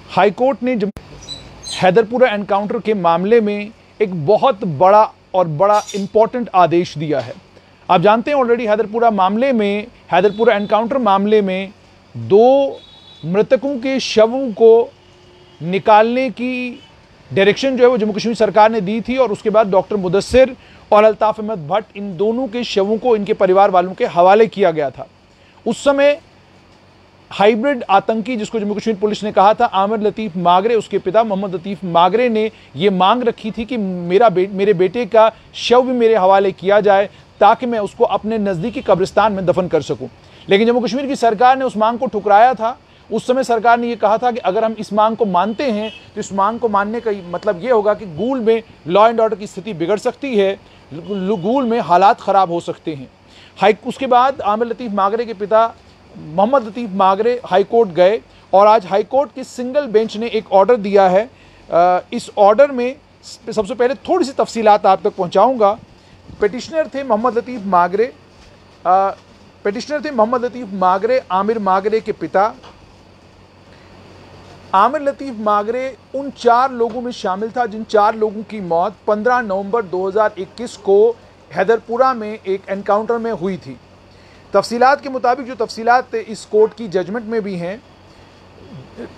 High court ने Haiderpura encounter के मामले में एक बहुत बड़ा इंपॉर्टेंट आदेश दिया है। आप जानते हैं ऑलरेडी हैदरपुरा एनकाउंटर मामले में 2 मृतकों के शवों को निकालने की डायरेक्शन जो है वो जम्मू कश्मीर सरकार ने दी थी और उसके बाद डॉक्टर मुदस्सिर और अल्ताफ अहमद भट्ट इन दोनों के शवों को इनके परिवार वालों के हवाले किया गया था। उस समय हाइब्रिड आतंकी जिसको जम्मू कश्मीर पुलिस ने कहा था आमिर लतीफ मागरे, उसके पिता मोहम्मद लतीफ मागरे ने यह मांग रखी थी कि मेरे बेटे का शव भी मेरे हवाले किया जाए ताकि मैं उसको अपने नज़दीकी कब्रिस्तान में दफन कर सकूं। लेकिन जम्मू कश्मीर की सरकार ने उस मांग को ठुकराया था। उस समय सरकार ने यह कहा था कि अगर हम इस मांग को मानते हैं तो इस मांग को मानने का मतलब यह होगा कि गूल में लॉ एंड ऑर्डर की स्थिति बिगड़ सकती है, गूल में हालात ख़राब हो सकते हैं। उसके बाद आमिर लतीफ मागरे के पिता मोहम्मद लतीफ मागरे हाईकोर्ट गए और आज हाईकोर्ट की सिंगल बेंच ने एक ऑर्डर दिया है। इस ऑर्डर में सबसे पहले थोड़ी सी तफसीलात आप तक पहुंचाऊंगा। पिटिशनर थे मोहम्मद लतीफ मागरे, आमिर मागरे के पिता। आमिर लतीफ मागरे उन 4 लोगों में शामिल था जिन 4 लोगों की मौत 15 नवंबर 2021 को हैदरपुरा में एक एनकाउंटर में हुई थी। तफसीलात के मुताबिक जो तफसीलात इस कोर्ट की जजमेंट में भी हैं,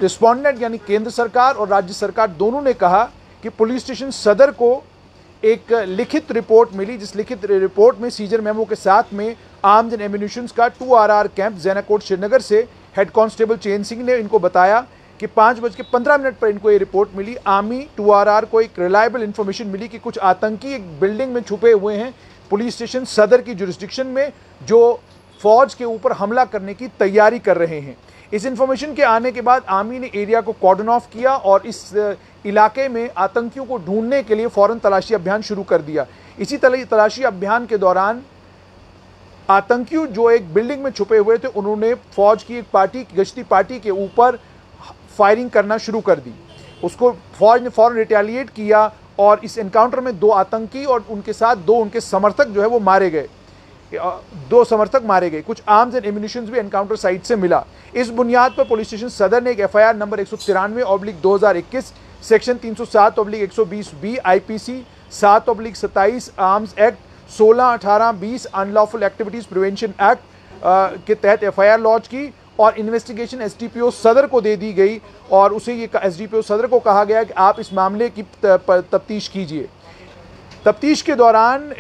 रिस्पोंडेंट यानी केंद्र सरकार और राज्य सरकार दोनों ने कहा कि पुलिस स्टेशन सदर को एक लिखित रिपोर्ट मिली, जिस लिखित रिपोर्ट में सीजर मेमो के साथ में आर्म्स एंड एम्यूनिशंस का 2RR कैंप ज़ैनाकोट श्रीनगर से हेड कांस्टेबल चेन सिंह ने इनको बताया कि 5:15 पर इनको ये रिपोर्ट मिली। आर्मी 2RR को एक रिलायबल इंफॉर्मेशन मिली कि कुछ आतंकी एक बिल्डिंग में छुपे हुए हैं पुलिस स्टेशन सदर की जुरिस्डिक्शन में, जो फौज के ऊपर हमला करने की तैयारी कर रहे हैं। इस इंफॉर्मेशन के आने के बाद आर्मी ने एरिया को कॉर्डन ऑफ किया और इस इलाके में आतंकियों को ढूंढने के लिए फौरन तलाशी अभियान शुरू कर दिया। इसी तलाशी अभियान के दौरान आतंकी जो एक बिल्डिंग में छुपे हुए थे उन्होंने फौज की एक गश्ती पार्टी के ऊपर फायरिंग करना शुरू कर दी। उसको फौज ने फौरन रिटेलिएट किया और इस एनकाउंटर में 2 आतंकी और उनके साथ 2 उनके समर्थक जो है वो मारे गए। 2 समर्थक मारे गए। कुछ आर्म्स एंड एम्यूनिशन भी एनकाउंटर साइट से मिला। इस बुनियाद पर पुलिस स्टेशन सदर ने एक FIR number 193/2021 section 307/120B IPC 7/27 arms act 16, 18, 20 unlawful activities prevention act के तहत FIR लॉन्च की और इन्वेस्टिगेशन SDPO सदर को दे दी गई और उसे ये SDPO सदर को कहा गया कि आप इस मामले की तफ्तीश कीजिए। तफ्तीश के दौरान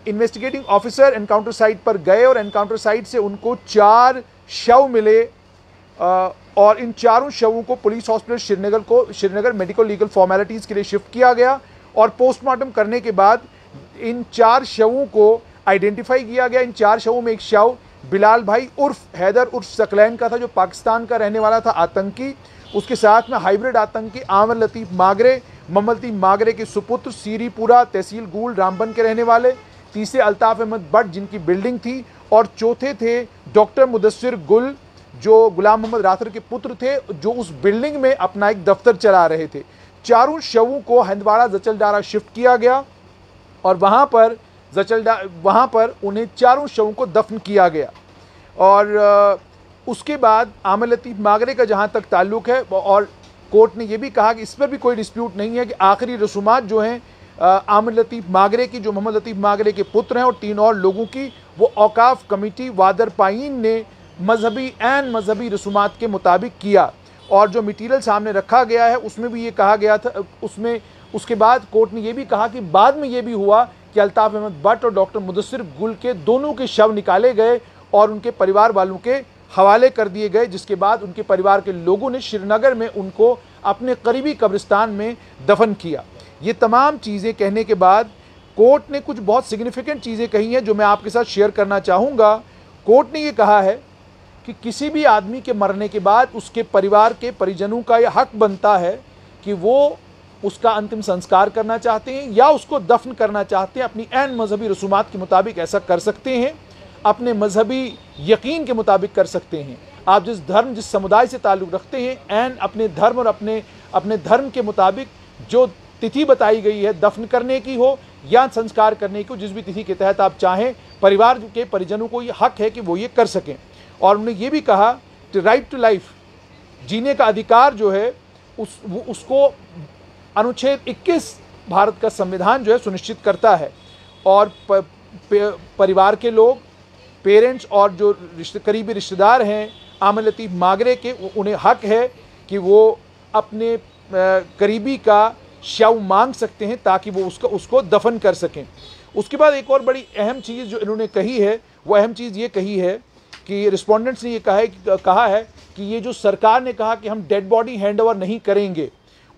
इन्वेस्टिगेटिंग ऑफिसर एनकाउंटर साइट पर गए और एनकाउंटर साइट से उनको 4 शव मिले और इन 4 शवों को police hospital Srinagar medical legal formalities के लिए शिफ्ट किया गया और पोस्टमार्टम करने के बाद इन 4 शवों को आइडेंटिफाई किया गया। इन 4 शवों में एक शव बिलाल भाई उर्फ हैदर उर्फ सकलैन का था, जो पाकिस्तान का रहने वाला था आतंकी। उसके साथ में हाइब्रिड आतंकी आमिर लतीफ मागरे, मोहम्मद लतीफ मागरे के सुपुत्र सीरीपुरा तहसील गूल रामबन के रहने वाले। तीसरे अल्ताफ अहमद भट्ट जिनकी बिल्डिंग थी और चौथे थे डॉक्टर मुदस्सिर गुल जो गुलाम मोहम्मद राथर के पुत्र थे, जो उस बिल्डिंग में अपना एक दफ्तर चला रहे थे। 4 शवों को हंदवाड़ा जचलडारा शिफ्ट किया गया और वहाँ पर उन्हें 4 शवों को दफन किया गया। और उसके बाद आमिर लतीफ मागरे का जहाँ तक ताल्लुक़ है, और कोर्ट ने यह भी कहा कि इस पर भी कोई डिस्प्यूट नहीं है कि आखिरी रसूमात जो हैं आमिर लतीफ मागरे की, जो मोहम्मद लतीफ मागरे के पुत्र हैं, और 3 और लोगों की, वो औकाफ कमेटी वादर पाइन ने मजहबी रसूमात के मुताबिक किया। और जो मटीरियल सामने रखा गया है उसमें भी ये कहा गया था, उसके बाद कोर्ट ने यह भी कहा कि बाद में ये भी हुआ कि अल्ताफ अहमद भट्ट और डॉक्टर मुदस्सिर गुल के दोनों के शव निकाले गए और उनके परिवार वालों के हवाले कर दिए गए, जिसके बाद उनके परिवार के लोगों ने श्रीनगर में उनको अपने करीबी कब्रिस्तान में दफन किया। ये तमाम चीज़ें कहने के बाद कोर्ट ने कुछ बहुत सिग्निफिकेंट चीज़ें कही हैं जो मैं आपके साथ शेयर करना चाहूँगा। कोर्ट ने ये कहा है कि किसी भी आदमी के मरने के बाद उसके परिवार के परिजनों का यह हक बनता है कि वो उसका अंतिम संस्कार करना चाहते हैं या उसको दफन करना चाहते हैं, अपनी ऐन मजहबी रसूमात के मुताबिक ऐसा कर सकते हैं, अपने मजहबी यकीन के मुताबिक कर सकते हैं। आप जिस समुदाय से ताल्लुक़ रखते हैं, ऐन अपने धर्म और अपने धर्म के मुताबिक जो तिथि बताई गई है दफन करने की हो या संस्कार करने की हो, जिस भी तिथि के तहत आप चाहें, परिवार के परिजनों को ये हक है कि वो ये कर सकें। और उन्होंने ये भी कहा कि राइट टू लाइफ, जीने का अधिकार जो है उसको अनुच्छेद 21 भारत का संविधान जो है सुनिश्चित करता है, और परिवार के लोग, पेरेंट्स और जो करीबी रिश्तेदार हैं आमिर लतीफ़ मागरे के, उन्हें हक है कि वो अपने करीबी का शव मांग सकते हैं ताकि वो उसको दफन कर सकें। उसके बाद एक और बड़ी अहम चीज़ जो इन्होंने कही है, वो अहम चीज़ ये कही है कि रिस्पोंडेंट्स ने ये कहा है कि ये जो सरकार ने कहा कि हम डेड बॉडी हैंड ओवर नहीं करेंगे,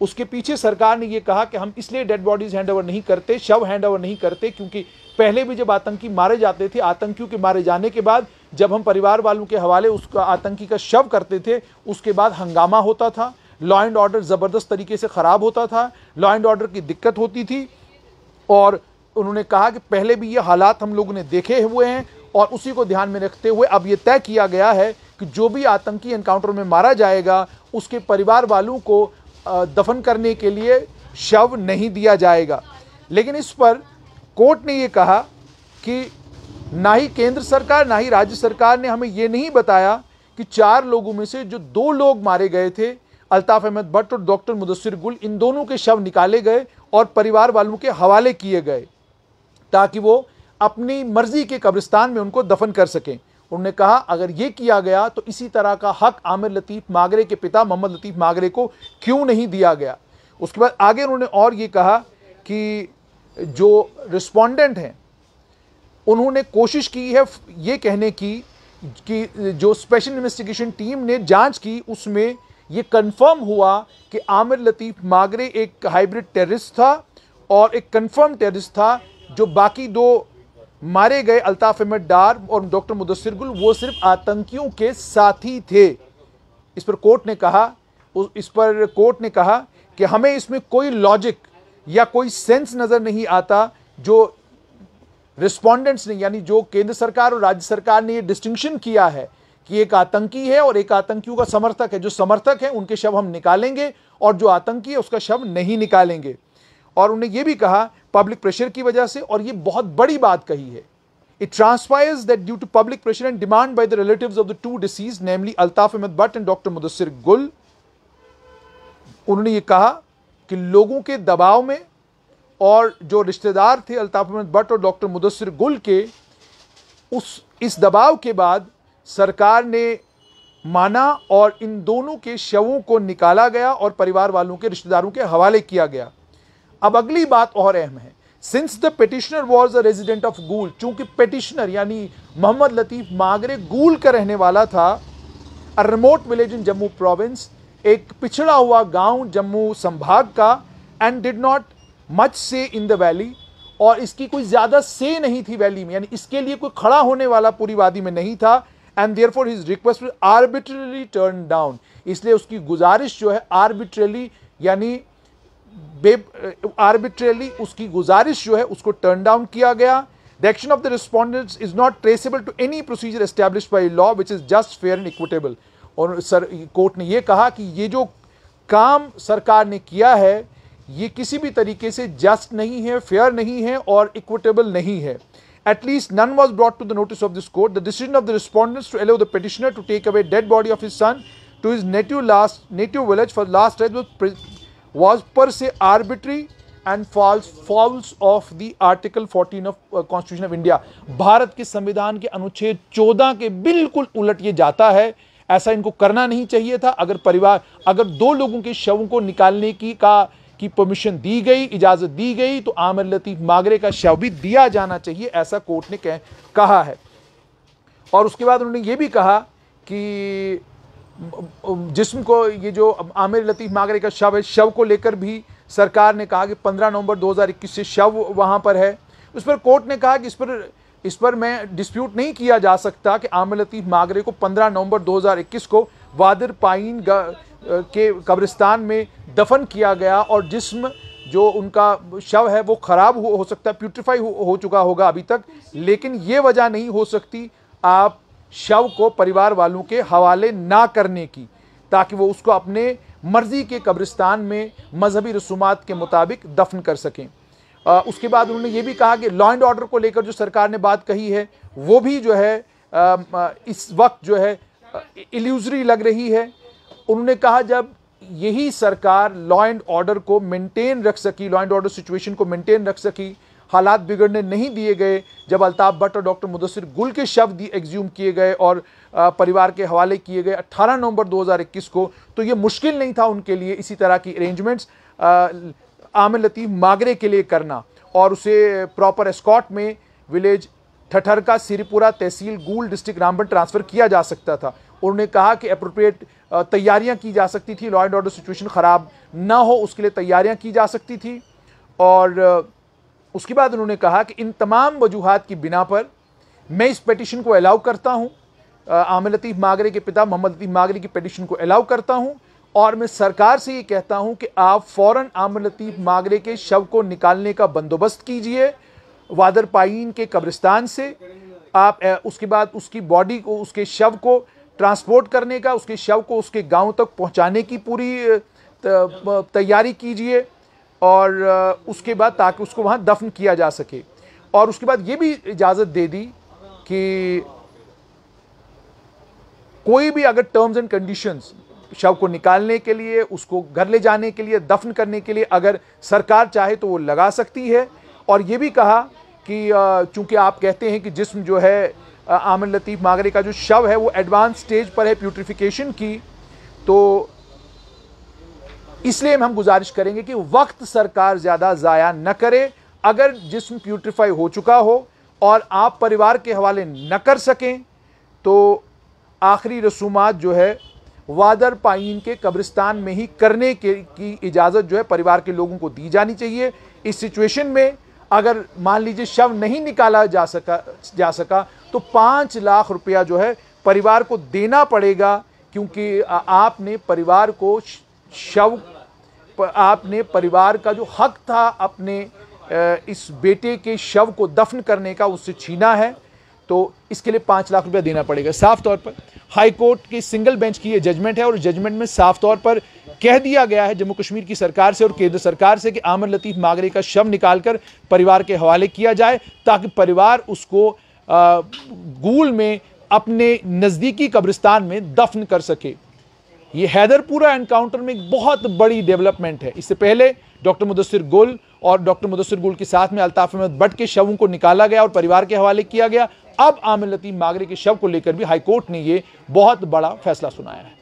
उसके पीछे सरकार ने ये कहा कि हम इसलिए डेड बॉडीज हैंड ओवर नहीं करते, शव हैंड ओवर नहीं करते, क्योंकि पहले भी जब आतंकी मारे जाते थे, आतंकियों के मारे जाने के बाद जब हम परिवार वालों के हवाले उसका आतंकी का शव करते थे, उसके बाद हंगामा होता था, लॉ एंड ऑर्डर ज़बरदस्त तरीके से ख़राब होता था, लॉ एंड ऑर्डर की दिक्कत होती थी। और उन्होंने कहा कि पहले भी ये हालात हम लोगों ने देखे हुए हैं, और उसी को ध्यान में रखते हुए अब ये तय किया गया है कि जो भी आतंकी एनकाउंटर में मारा जाएगा उसके परिवार वालों को दफन करने के लिए शव नहीं दिया जाएगा। लेकिन इस पर कोर्ट ने ये कहा कि ना ही केंद्र सरकार ना ही राज्य सरकार ने हमें ये नहीं बताया कि 4 लोगों में से जो 2 लोग मारे गए थे, अल्ताफ अहमद भट्ट और डॉक्टर मुदस्सिर गुल, इन दोनों के शव निकाले गए और परिवार वालों के हवाले किए गए ताकि वो अपनी मर्जी के कब्रिस्तान में उनको दफन कर सकें। उन्होंने कहा अगर ये किया गया तो इसी तरह का हक आमिर लतीफ़ मागरे के पिता मोहम्मद लतीफ़ मागरे को क्यों नहीं दिया गया। उसके बाद आगे उन्होंने और ये कहा कि जो रिस्पोंडेंट हैं उन्होंने कोशिश की है ये कहने की कि जो स्पेशल इन्वेस्टिगेशन टीम ने जांच की उसमें ये कंफर्म हुआ कि आमिर लतीफ़ मागरे एक हाइब्रिड टेररिस्ट था और एक कंफर्म टेररिस्ट था। जो बाकी 2 मारे गए अल्ताफ अहमद डार और डॉक्टर मुदस्सिर गुल, वो सिर्फ आतंकियों के साथी थे। इस पर कोर्ट ने कहा कि हमें इसमें कोई लॉजिक या कोई सेंस नज़र नहीं आता जो रिस्पोंडेंट्स ने, यानी जो केंद्र सरकार और राज्य सरकार ने ये डिस्टिंक्शन किया है कि एक आतंकी है और एक आतंकियों का समर्थक है। जो समर्थक है उनके शव हम निकालेंगे और जो आतंकी है उसका शव नहीं निकालेंगे। और उन्हें यह भी कहा पब्लिक प्रेशर की वजह से, और ये बहुत बड़ी बात कही है, it transpires that due to public pressure and demand by the relatives of the 2 deceased namely Altaf Ahmad Bhat and doctor Mudassir Gul. उन्होंने ये कहा कि लोगों के दबाव में और जो रिश्तेदार थे अल्ताफ अहमद भट्ट और डॉक्टर मुदस्सिर गुल के, इस दबाव के बाद सरकार ने माना और इन दोनों के शवों को निकाला गया और परिवार वालों के रिश्तेदारों के हवाले किया गया। अब अगली बात और अहम है, since the petitioner was a resident of Gool, चूंकि पिटिशनर यानी मोहम्मद लतीफ़ मागरे गूल का रहने वाला था, a remote village in Jammu province, एक पिछड़ा हुआ गांव जम्मू संभाग का, एंड डिड नॉट मच से इन द वैली, और इसकी कोई ज्यादा से नहीं थी वैली में, यानी इसके लिए कोई खड़ा होने वाला पूरी वादी में नहीं था, and therefore his request was arbitrarily turn down, इसलिए उसकी गुजारिश जो है आर्बिट्रेरली यानी आर्बिट्रेरली उसकी गुजारिश जो है उसको टर्न डाउन किया गया। The action of the respondents is not traceable to any procedure established by law which is just fair and equitable. और कोर्ट ने यह कहा कि ये जो काम सरकार ने किया है ये किसी भी तरीके से जस्ट नहीं है, फेयर नहीं है और इक्विटेबल नहीं है। At least none was brought to the notice of this court. The decision of the respondents to allow the petitioner to take away dead body of his son to his native village for last rites was per se arbitrary and false of the Article 14 of Constitution of India. Bharat के संविधान के अनुच्छेद 14 के बिल्कुल उलट ये जाता है। ऐसा इनको करना नहीं चाहिए था। अगर 2 लोगों के शवों को निकालने की परमिशन दी गई, इजाजत दी गई, तो आमिर लतीफ़ मागरे का शव भी दिया जाना चाहिए, ऐसा कोर्ट ने कहा है। और उसके बाद उन्होंने ये भी कहा कि जिस्म को, ये जो आमिर लतीफ़ मागरे का शव है, शव को लेकर भी सरकार ने कहा कि 15 नवंबर 2021 से शव वहां पर है। उस पर कोर्ट ने कहा कि इस पर मैं डिस्प्यूट नहीं किया जा सकता कि आमिर लतीफ़ मागरे को 15 नवंबर 2021 को वादिर पाइन के कब्रिस्तान में दफन किया गया और जिस्म जो उनका शव है वो ख़राब हो सकता है, प्यूट्रीफाई हो चुका होगा अभी तक, लेकिन ये वजह नहीं हो सकती आप शव को परिवार वालों के हवाले ना करने की, ताकि वो उसको अपने मर्जी के कब्रिस्तान में मजहबी रसूमात के मुताबिक दफन कर सकें। उसके बाद उन्होंने ये भी कहा कि लॉ एंड ऑर्डर को लेकर जो सरकार ने बात कही है वो भी जो है इस वक्त जो है इल्यूजरी लग रही है। उन्होंने कहा जब यही सरकार लॉ एंड ऑर्डर को मेंटेन रख सकी, लॉ एंड ऑर्डर सिचुएशन को मेंटेन रख सकी, हालात बिगड़ने नहीं दिए गए। जब अल्ताफ भट्ट और डॉक्टर मुदस्सिर गुल के शव एग्ज्यूम किए गए और परिवार के हवाले किए गए 18 नवंबर 2021 को, तो ये मुश्किल नहीं था उनके लिए इसी तरह की अरेंजमेंट्स आमिर लतीफ़ मागरे के लिए करना और उसे प्रॉपर एस्कॉर्ट में विलेज ठठरका सिरीपुरा तहसील गूल डिस्ट्रिक्ट रामबन ट्रांसफ़र किया जा सकता था। उन्होंने कहा कि अप्रोप्रिएट तैयारियां की जा सकती थी, लॉ एंड ऑर्डर सिचुएशन ख़राब ना हो उसके लिए तैयारियां की जा सकती थी। और उसके बाद उन्होंने कहा कि इन तमाम वजूहात की बिना पर मैं इस पेटिशन को अलाउ करता हूँ, आमिर लतीफ़ मागरे के पिता मोहम्मद लतीफ़ मागरे की पेटिशन को अलाउ करता हूँ और मैं सरकार से ये कहता हूँ कि आप फ़ौरन आमिर लतीफ़ मागरे के शव को निकालने का बंदोबस्त कीजिए वादर पायीन के कब्रिस्तान से। आप उसके बाद उसकी बॉडी को, उसके शव को ट्रांसपोर्ट करने का, उसके शव को उसके गांव तक पहुंचाने की पूरी तैयारी कीजिए और उसके बाद ताकि उसको वहां दफन किया जा सके। और उसके बाद ये भी इजाज़त दे दी कि कोई भी अगर टर्म्स एंड कंडीशंस शव को निकालने के लिए, उसको घर ले जाने के लिए, दफन करने के लिए अगर सरकार चाहे तो वो लगा सकती है। और ये भी कहा कि चूंकि आप कहते हैं कि जिस्म जो है आमिर लतीफ़ मागरे का जो शव है वो एडवांस स्टेज पर है प्यूट्रिफिकेशन की, तो इसलिए हम गुजारिश करेंगे कि वक्त सरकार ज़्यादा ज़ाया न करे। अगर जिस्म प्यूट्रीफाई हो चुका हो और आप परिवार के हवाले न कर सकें तो आखिरी रसूमात जो है वादर पायीन के कब्रिस्तान में ही करने की इजाज़त जो है परिवार के लोगों को दी जानी चाहिए। इस सिचुएशन में अगर मान लीजिए शव नहीं निकाला जा सका तो 5 लाख रुपया जो है परिवार को देना पड़ेगा, क्योंकि आपने परिवार को आपने परिवार का जो हक था अपने इस बेटे के शव को दफन करने का उससे छीना है, तो इसके लिए 5 लाख रुपया देना पड़ेगा। साफ तौर पर हाई कोर्ट के सिंगल बेंच की ये जजमेंट है और जजमेंट में साफ तौर पर कह दिया गया है जम्मू कश्मीर की सरकार से और केंद्र सरकार से कि आमिर लतीफ़ मागरे का शव निकालकर परिवार के हवाले किया जाए ताकि परिवार उसको गूल में अपने नज़दीकी कब्रिस्तान में दफन कर सके। ये हैदरपुरा एनकाउंटर में एक बहुत बड़ी डेवलपमेंट है। इससे पहले डॉक्टर मुदस्सिर गुल और डॉक्टर मुदस्सिर गुल के साथ में अल्ताफ अहमद भट्ट के शवों को निकाला गया और परिवार के हवाले किया गया। अब आमिर लतीफ़ मागरे के शव को लेकर भी हाईकोर्ट ने ये बहुत बड़ा फैसला सुनाया है।